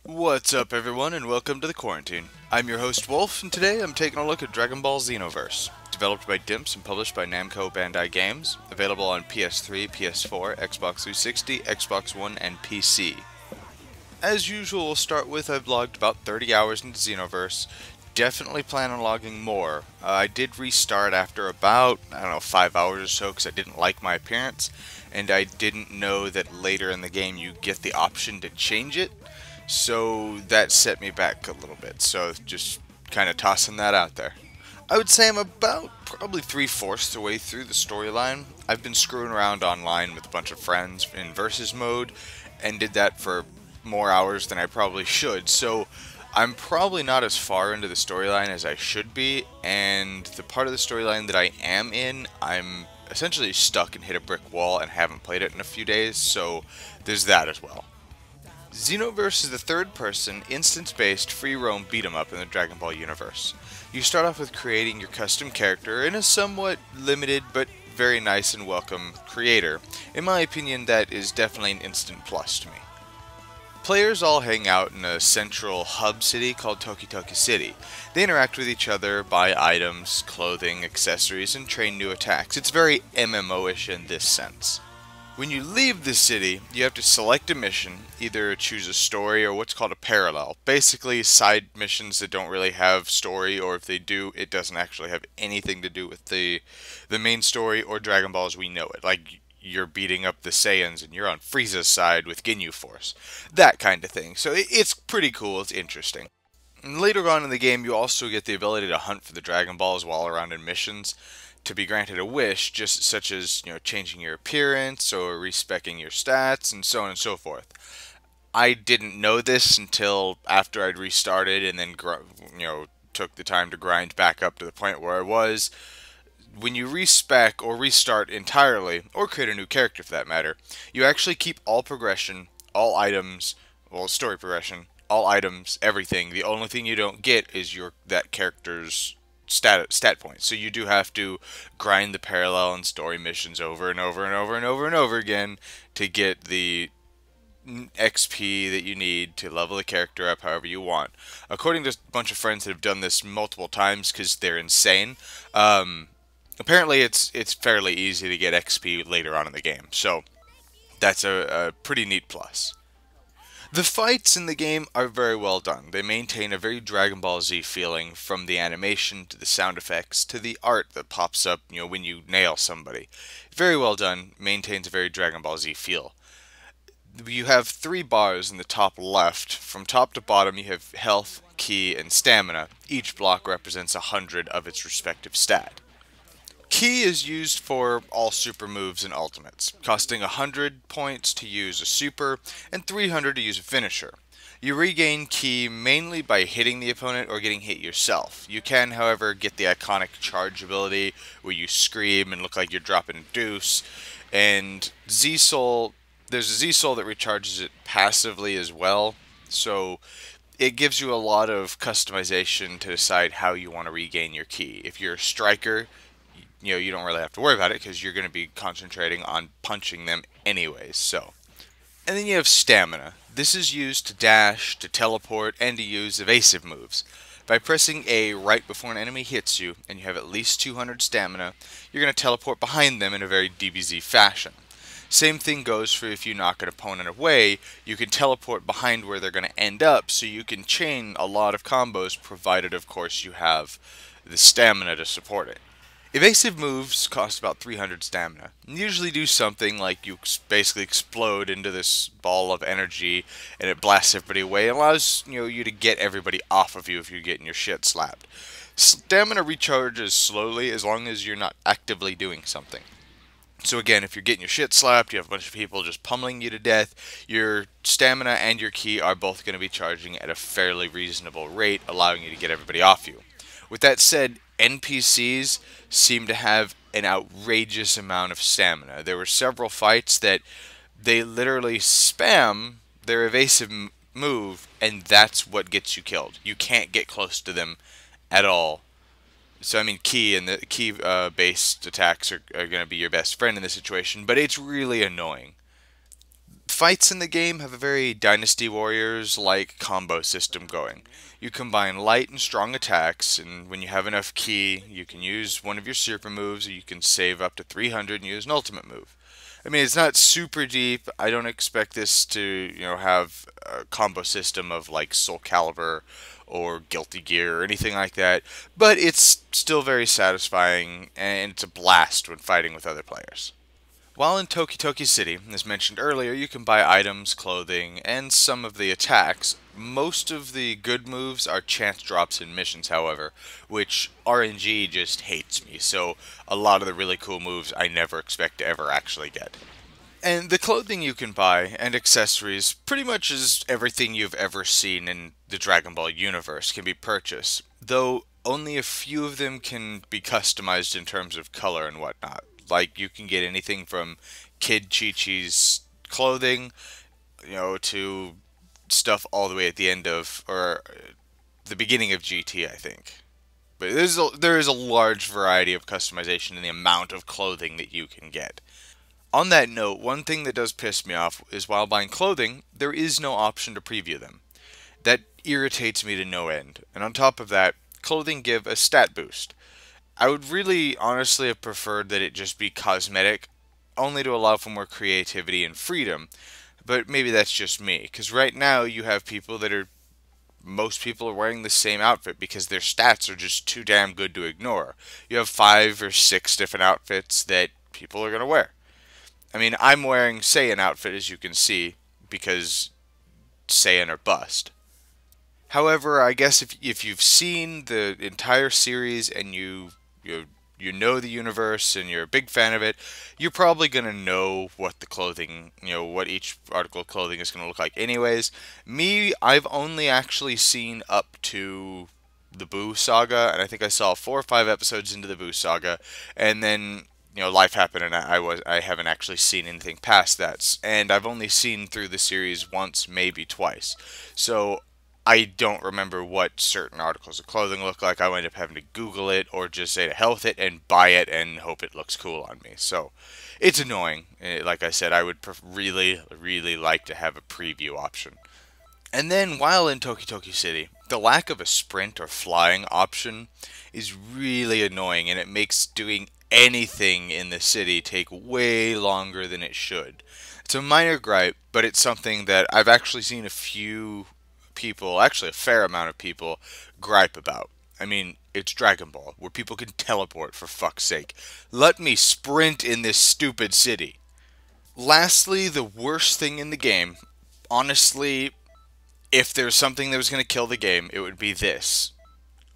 What's up everyone and welcome to The Quarantine. I'm your host Wolf and today I'm taking a look at Dragon Ball Xenoverse. Developed by Dimps and published by Namco Bandai Games. Available on PS3, PS4, Xbox 360, Xbox One, and PC. As usual, we'll start with I've logged about 30 hours into Xenoverse. Definitely plan on logging more. I did restart after about, 5 hours or so because I didn't like my appearance. And I didn't know that later in the game you get the option to change it. So that set me back a little bit. So just kind of tossing that out there. I would say I'm about probably 3/4 the way through the storyline. I've been screwing around online with a bunch of friends in versus mode and did that for more hours than I probably should. So I'm probably not as far into the storyline as I should be, and the part of the storyline that I am in, I'm essentially stuck and hit a brick wall and haven't played it in a few days, so there's that as well. Xenoverse is the third-person, instance-based, free-roam beat-em-up in the Dragon Ball universe. You start off with creating your custom character in a somewhat limited but very nice and welcome creator. In my opinion, that is definitely an instant plus to me. Players all hang out in a central hub city called Toki City. They interact with each other, buy items, clothing, accessories, and train new attacks. It's very MMO-ish in this sense. When you leave the city, you have to select a mission, either choose a story or what's called a parallel. Basically, side missions that don't really have story, or if they do, it doesn't actually have anything to do with the main story or Dragon Ball as we know it. Like, you're beating up the Saiyans and you're on Frieza's side with Ginyu Force. That kind of thing. So it's pretty cool, it's interesting. And later on in the game, you also get the ability to hunt for the Dragon Balls while around in missions, to be granted a wish, just such as, changing your appearance or respecking your stats and so on and so forth. I didn't know this until after I'd restarted and then, took the time to grind back up to the point where I was. When you respec or restart entirely, or create a new character for that matter, you actually keep all progression, all items, story progression, all items, everything. The only thing you don't get is that character's stat points. So you do have to grind the parallel and story missions over and over and over and over and over again to get the XP that you need to level the character up however you want. According to a bunch of friends that have done this multiple times because they're insane, apparently it's fairly easy to get XP later on in the game. So that's a pretty neat plus. The fights in the game are very well done. They maintain a very Dragon Ball Z feeling, from the animation to the sound effects to the art that pops up, when you nail somebody. Very well done, maintains a very Dragon Ball Z feel. You have 3 bars in the top left. From top to bottom you have health, ki, and stamina. Each block represents 100 of its respective stat. Ki is used for all super moves and ultimates, costing 100 points to use a super and 300 to use a finisher. You regain ki mainly by hitting the opponent or getting hit yourself. You can, however, get the iconic charge ability where you scream and look like you're dropping a deuce. And Z-Soul, there's a Z-Soul that recharges it passively as well, so it gives you a lot of customization to decide how you want to regain your ki. If you're a striker, you don't really have to worry about it because you're going to be concentrating on punching them anyways, so. And then you have stamina. This is used to dash, to teleport, and to use evasive moves. By pressing A right before an enemy hits you, and you have at least 200 stamina, you're going to teleport behind them in a very DBZ fashion. Same thing goes for if you knock an opponent away, you can teleport behind where they're going to end up, so you can chain a lot of combos, provided of course you have the stamina to support it. Evasive moves cost about 300 stamina, and usually do something like you basically explode into this ball of energy and it blasts everybody away and allows you to get everybody off of you if you're getting your shit slapped. Stamina recharges slowly as long as you're not actively doing something. So again, if you're getting your shit slapped, you have a bunch of people just pummeling you to death, your stamina and your ki are both going to be charging at a fairly reasonable rate, allowing you to get everybody off you. With that said, NPCs seem to have an outrageous amount of stamina. There were several fights that they literally spam their evasive move, and that's what gets you killed. You can't get close to them at all So I mean, key and the key based attacks are going to be your best friend in this situation, but it's really annoying. Fights in the game have a very Dynasty Warriors like combo system going. You combine light and strong attacks, and when you have enough ki, you can use one of your super moves, or you can save up to 300 and use an ultimate move. I mean, it's not super deep. I don't expect this to, have a combo system of like Soul Calibur or Guilty Gear or anything like that, but it's still very satisfying, and it's a blast when fighting with other players. While in Toki Toki City, as mentioned earlier, you can buy items, clothing, and some of the attacks. Most of the good moves are chance drops in missions, however, which RNG just hates me, so a lot of the really cool moves I never expect to ever actually get. And the clothing you can buy and accessories pretty much is everything you've ever seen in the Dragon Ball universe can be purchased, though only a few of them can be customized in terms of color and whatnot. Like you can get anything from Kid Chi Chi's clothing, to stuff all the way at the end of or the beginning of GT, I think. But there is a large variety of customization in the amount of clothing that you can get. On that note, one thing that does piss me off is while buying clothing, there is no option to preview them. That irritates me to no end. And on top of that, clothing give a stat boost. I would really honestly have preferred that it just be cosmetic, only to allow for more creativity and freedom. But maybe that's just me, because right now you have most people are wearing the same outfit because their stats are just too damn good to ignore. You have 5 or 6 different outfits that people are going to wear. I mean, I'm wearing Saiyan outfit, as you can see, because Saiyan are bust. However, I guess if you've seen the entire series and you you know the universe and you're a big fan of it, you're probably gonna know what the clothing, what each article of clothing is gonna look like. Anyways, me, I've only actually seen up to the Boo saga, and I think I saw 4 or 5 episodes into the Boo saga, and then life happened, and I haven't actually seen anything past that, and I've only seen through the series once, maybe twice. So I don't remember what certain articles of clothing look like. I wind up having to Google it or just say to hell with it and buy it and hope it looks cool on me. So it's annoying. Like I said, I would really, really like to have a preview option. And then while in Toki Toki City, the lack of a sprint or flying option is really annoying, and it makes doing anything in the city take way longer than it should. It's a minor gripe, but it's something that I've actually seen a few people, actually a fair amount of people, gripe about. I mean, it's Dragon Ball, where people can teleport, for fuck's sake. Let me sprint in this stupid city. Lastly, the worst thing in the game, honestly, if there's something that was going to kill the game, it would be this.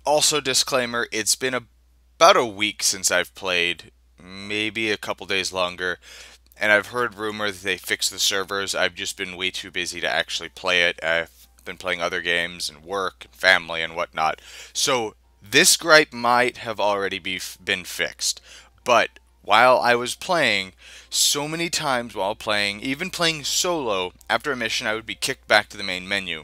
Also, disclaimer, it's been about a week since I've played, maybe a couple days longer, and I've heard rumor that they fixed the servers. I've just been way too busy to actually play it. I've been playing other games and work and family and whatnot. So this gripe might have already been fixed. But while I was playing, so many times while playing, even playing solo, after a mission I would be kicked back to the main menu.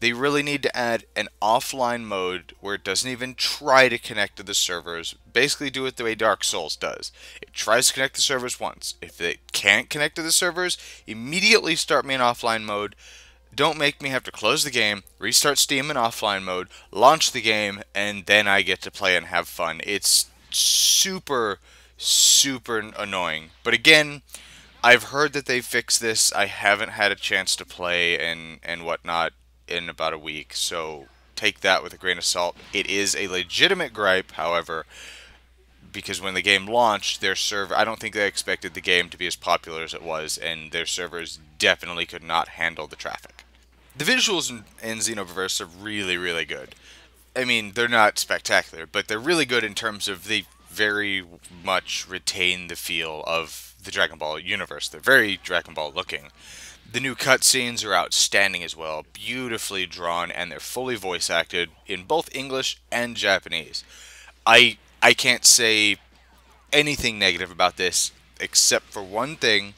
They really need to add an offline mode where it doesn't even try to connect to the servers. Basically do it the way Dark Souls does. It tries to connect the servers once. If it can't connect to the servers, immediately start me in offline mode. Don't make me have to close the game, restart Steam in offline mode, launch the game, and then I get to play and have fun. It's super, super annoying. But again, I've heard that they fixed this. I haven't had a chance to play and whatnot in about a week, so take that with a grain of salt. It is a legitimate gripe, however, because when the game launched, their server, I don't think they expected the game to be as popular as it was, and their servers definitely could not handle the traffic. The visuals in Xenoverse are really, really good. I mean, they're not spectacular, but they're really good in terms of they very much retain the feel of the Dragon Ball universe. They're very Dragon Ball looking. The new cutscenes are outstanding as well, beautifully drawn, and they're fully voice acted in both English and Japanese. I can't say anything negative about this, except for one thing.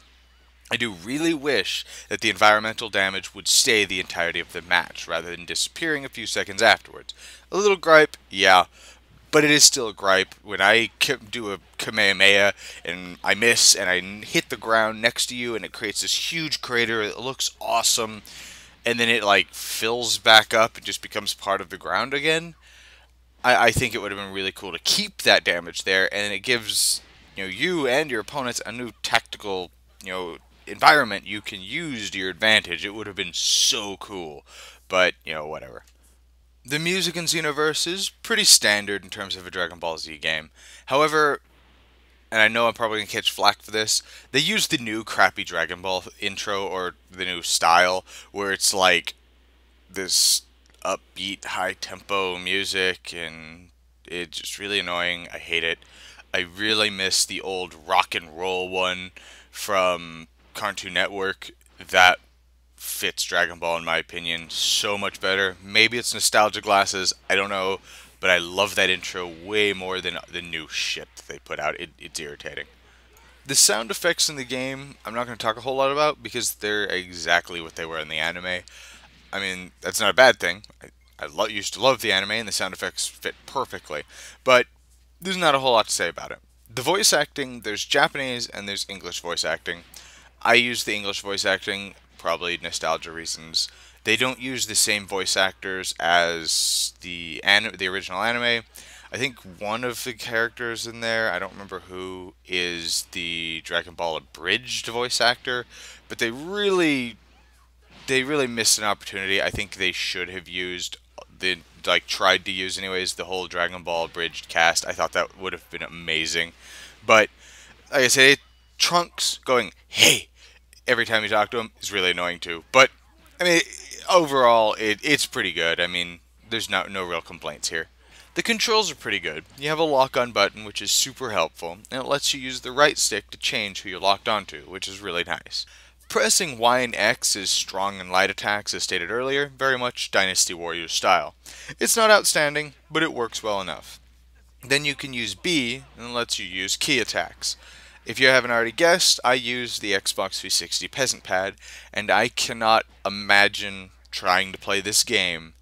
I do really wish that the environmental damage would stay the entirety of the match, rather than disappearing a few seconds afterwards. A little gripe, yeah, but it is still a gripe. When I do a Kamehameha and I miss and I hit the ground next to you and it creates this huge crater, it looks awesome, and then it like fills back up and just becomes part of the ground again. I think it would have been really cool to keep that damage there, and it gives you and your opponents a new tactical environment you can use to your advantage. It would have been so cool, but whatever. The music in Xenoverse is pretty standard in terms of a Dragon Ball Z game. However, and I know I'm probably going to catch flack for this, they use the new crappy Dragon Ball intro, or the new style, where it's like this upbeat, high-tempo music, and it's just really annoying. I hate it. I really miss the old rock and roll one from Cartoon Network. That fits Dragon Ball, in my opinion, so much better. Maybe it's nostalgia glasses, I don't know, but I love that intro way more than the new shit that they put out. It's irritating. The sound effects in the game, I'm not going to talk a whole lot about because they're exactly what they were in the anime. I mean, that's not a bad thing. I used to love the anime, and the sound effects fit perfectly. But there's not a whole lot to say about it. The voice acting, there's Japanese and there's English voice acting. I use the English voice acting, probably nostalgia reasons. They don't use the same voice actors as the original anime. I think one of the characters in there, I don't remember who, is the Dragon Ball abridged voice actor, but they really missed an opportunity. I think they should have used tried to use anyways the whole Dragon Ball abridged cast. I thought that would have been amazing. But like I say, Trunks going "hey" every time you talk to him is really annoying too. But I mean, overall, it's pretty good. I mean, there's no real complaints here. The controls are pretty good. You have a lock-on button, which is super helpful, and it lets you use the right stick to change who you're locked onto, which is really nice. Pressing Y and X is strong and light attacks, as stated earlier, very much Dynasty Warriors style. It's not outstanding, but it works well enough. Then you can use B, and it lets you use key attacks. If you haven't already guessed, I use the Xbox 360 Peasant Pad, and I cannot imagine trying to play this game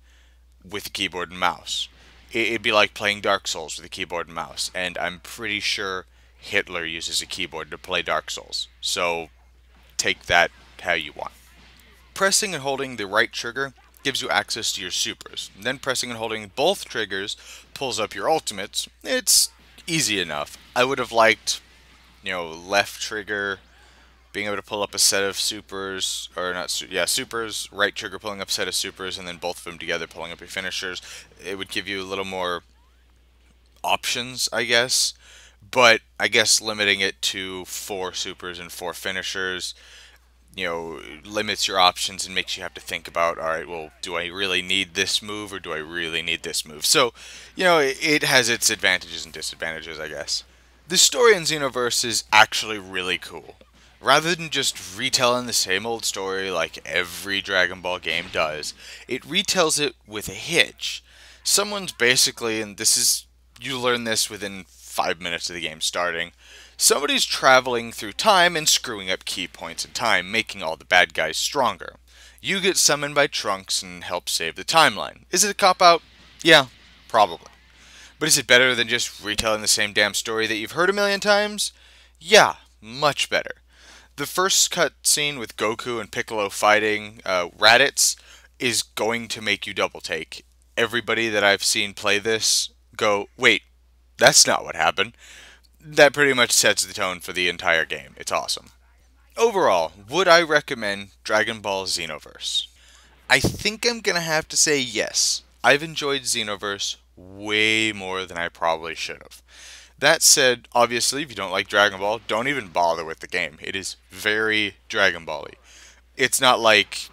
with a keyboard and mouse. It'd be like playing Dark Souls with a keyboard and mouse, and I'm pretty sure Hitler uses a keyboard to play Dark Souls. So take that how you want. Pressing and holding the right trigger gives you access to your supers. And then pressing and holding both triggers pulls up your ultimates. It's easy enough. I would have liked, left trigger being able to pull up a set of supers, or not, supers, right trigger pulling up a set of supers, and then both of them together pulling up your finishers. It would give you a little more options, I guess. But I guess limiting it to 4 supers and 4 finishers, limits your options and makes you have to think about, alright, well, do I really need this move or do I really need this move? So, it has its advantages and disadvantages, I guess. The story in Xenoverse is actually really cool. Rather than just retelling the same old story like every Dragon Ball game does, it retells it with a hitch. Someone's basically, and you learn this within 5 minutes of the game starting, somebody's traveling through time and screwing up key points in time, making all the bad guys stronger. You get summoned by Trunks and help save the timeline. Is it a cop-out? Yeah, probably. But is it better than just retelling the same damn story that you've heard a million times? Yeah, much better. The first cutscene with Goku and Piccolo fighting Raditz is going to make you double take. Everybody that I've seen play this go, wait, that's not what happened. That pretty much sets the tone for the entire game. It's awesome. Overall, would I recommend Dragon Ball Xenoverse? I think I'm going to have to say yes. I've enjoyed Xenoverse way more than I probably should have. That said, obviously, if you don't like Dragon Ball, don't even bother with the game. It is very Dragon Ball-y. It's not like,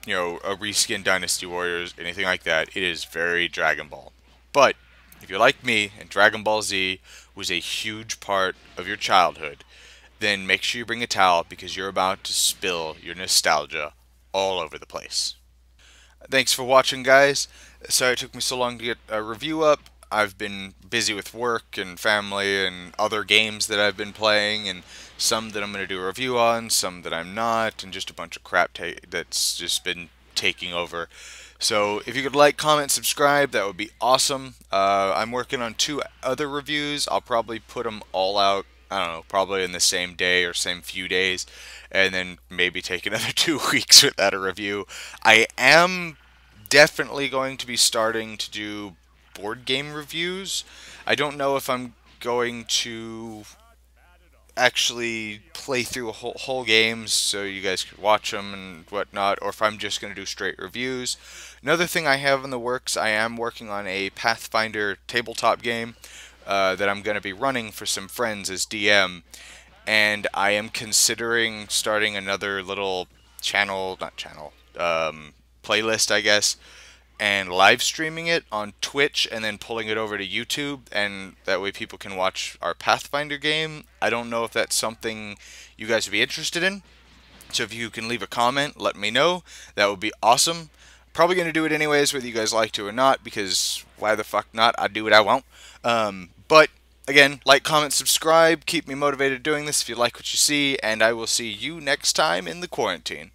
a reskin Dynasty Warriors, anything like that. It is very Dragon Ball. But if you're like me and Dragon Ball Z was a huge part of your childhood, then make sure you bring a towel because you're about to spill your nostalgia all over the place. Thanks for watching, guys. Sorry it took me so long to get a review up. I've been busy with work and family and other games that I've been playing, and some that I'm going to do a review on, some that I'm not, and just a bunch of crap that's just been taking over. So if you could like, comment, subscribe, that would be awesome. I'm working on 2 other reviews. I'll probably put them all out, I don't know, probably in the same day or same few days, and then maybe take another 2 weeks without a review. I am definitely going to be starting to do board game reviews. I don't know if I'm going to actually play through whole games so you guys could watch them and whatnot, or if I'm just going to do straight reviews. Another thing I have in the works, I am working on a Pathfinder tabletop game that I'm going to be running for some friends as DM, and I am considering starting another little channel, not channel, playlist, I guess, and live streaming it on Twitch and then pulling it over to YouTube, and that way people can watch our Pathfinder game. I don't know if that's something you guys would be interested in, so if you can leave a comment, let me know. That would be awesome. Probably going to do it anyways, whether you guys like to or not, because why the fuck not? I do what I want. But again, like, comment, subscribe. Keep me motivated doing this if you like what you see, and I will see you next time in the quarantine.